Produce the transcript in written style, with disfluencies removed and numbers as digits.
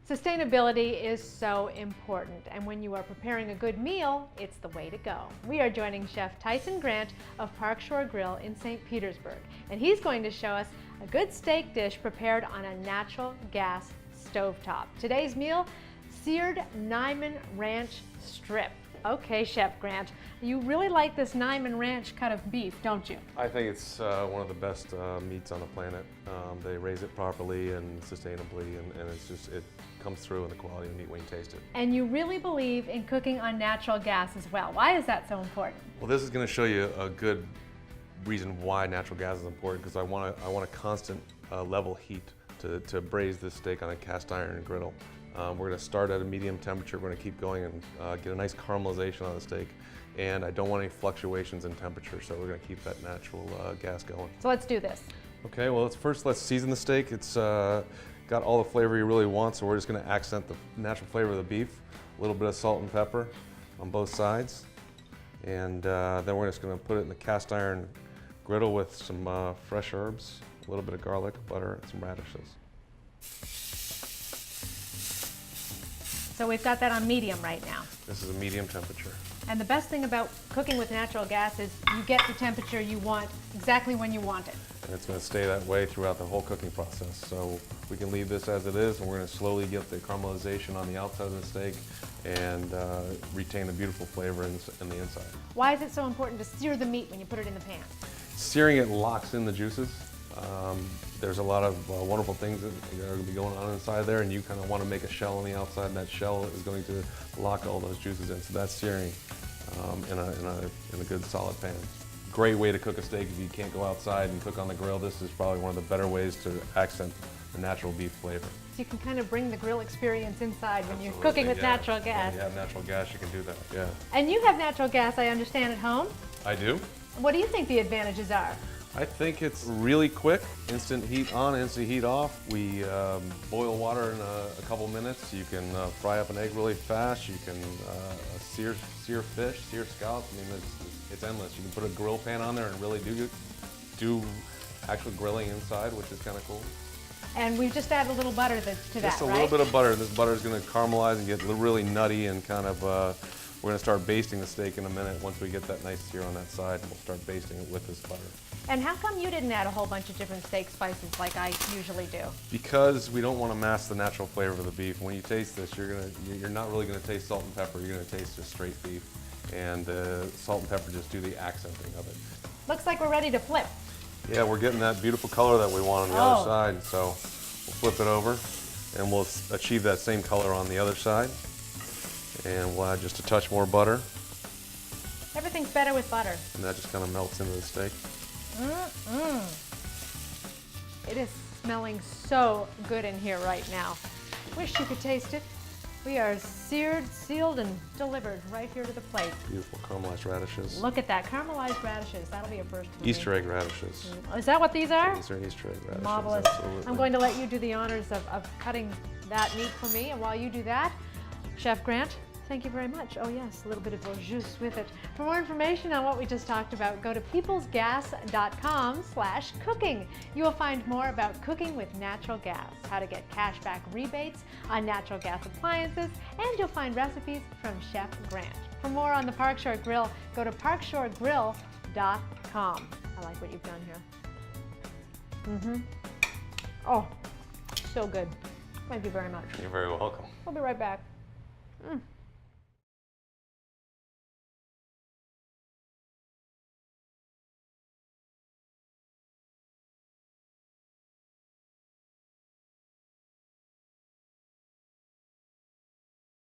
Sustainability is so important, and when you are preparing a good meal, it's the way to go. We are joining Chef Tyson Grant of Park Shore Grill in St. Petersburg, and he's going to show us a good steak dish prepared on a natural gas stovetop. Today's meal, seared Niman Ranch strip. Okay, Chef Grant, you really like this Niman Ranch cut of beef, don't you? I think it's one of the best meats on the planet. They raise it properly and sustainably, and it comes through in the quality of meat when you taste it. And you really believe in cooking on natural gas as well. Why is that so important? Well, this is going to show you a good reason why natural gas is important, because I want a constant level heat to braise this steak on a cast iron griddle. We're going to start at a medium temperature. We're going to keep going and get a nice caramelization on the steak. And I don't want any fluctuations in temperature, so we're going to keep that natural gas going. So let's do this. Okay, well, let's season the steak. It's got all the flavor you really want, so we're just going to accent the natural flavor of the beef. A little bit of salt and pepper on both sides. And then we're just going to put it in the cast iron griddle with some fresh herbs, a little bit of garlic, butter, and some radishes. So we've got that on medium right now. This is a medium temperature. And the best thing about cooking with natural gas is you get the temperature you want exactly when you want it. And it's going to stay that way throughout the whole cooking process. So we can leave this as it is, and we're going to slowly get the caramelization on the outside of the steak and retain the beautiful flavor in the inside. Why is it so important to sear the meat when you put it in the pan? Searing it locks in the juices. There's a lot of wonderful things that are going to be going on inside there, and you kind of want to make a shell on the outside, and that shell is going to lock all those juices in. So that's searing in a good solid pan. Great way to cook a steak if you can't go outside and cook on the grill. This is probably one of the better ways to accent the natural beef flavor. So you can kind of bring the grill experience inside when you're cooking with natural gas. When you have natural gas, you can do that, yeah. And you have natural gas, I understand, at home? I do. What do you think the advantages are? I think it's really quick, instant heat on, instant heat off. We boil water in a couple minutes. You can fry up an egg really fast. You can sear fish, sear scallops. I mean, it's endless. You can put a grill pan on there and really do actual grilling inside, which is kind of cool. And we've just added a little butter to that, right? Just a little bit of butter. This butter is going to caramelize and get really nutty and kind of, we're going to start basting the steak in a minute. Once we get that nice sear on that side, we'll start basting it with this butter. And how come you didn't add a whole bunch of different steak spices like I usually do? Because we don't want to mask the natural flavor of the beef. When you taste this, you're not really going to taste salt and pepper. You're going to taste just straight beef. And salt and pepper just do the accenting of it. Looks like we're ready to flip. Yeah, we're getting that beautiful color that we want on the other side. So we'll flip it over and we'll achieve that same color on the other side. And we'll add just a touch more butter. Everything's better with butter. And that just kind of melts into the steak. It is smelling so good in here right now. Wish you could taste it. We are seared, sealed, and delivered right here to the plate. Beautiful caramelized radishes. Look at that, caramelized radishes. That'll be a first for me. Easter egg radishes. Is that what these are? These are Easter egg radishes. Marvelous. Absolutely. I'm going to let you do the honors of cutting that meat for me, and while you do that, Chef Grant, thank you very much. Oh yes, a little bit of au jus with it. For more information on what we just talked about, go to peoplesgas.com/cooking. You will find more about cooking with natural gas, how to get cashback rebates on natural gas appliances, and you'll find recipes from Chef Grant. For more on the Park Shore Grill, go to parkshoregrill.com. I like what you've done here. Oh, so good. Thank you very much. You're very welcome. We'll be right back.